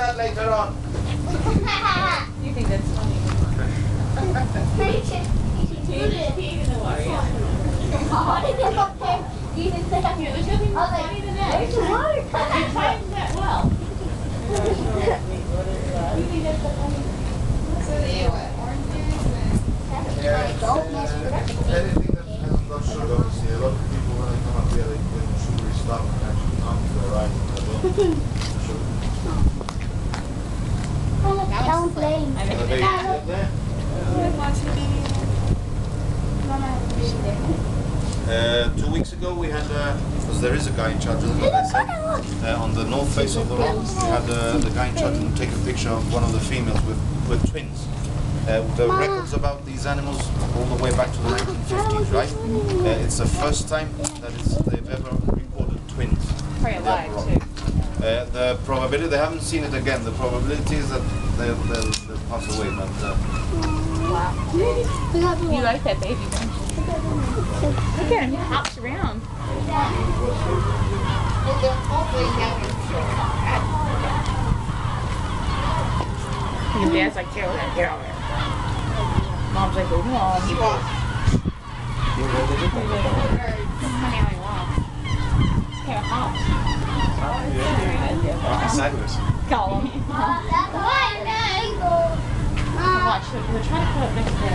that later on. You think that's funny? He ate in the water, yeah. There's nothing more funny than that. You timed that well. You think that's the funny? So they orange juice Anything that hasn't got sugar, obviously, a lot of people when they come up here, they put sugary stuff and actually come to their eyes and they Don't blame. I mean, there. 2 weeks ago we had, because there is a guy in charge of it, like I said, on the north face of the rock, we had the guy in charge of take a picture of one of the females with twins. The records about these animals all the way back to the 1950s, right? It's the first time that they've ever recorded twins. probably alive too. The probability, they haven't seen it again, the probability is that they'll pass away, but... Wow. You like that baby, don't you? Look at him, he hops around. And Dad's like, get over there, get over there. Mom's like, oh, Mom. Honey, only walk. Okay, hops. Sideways. Call him. Watch, they're trying to put up next to him.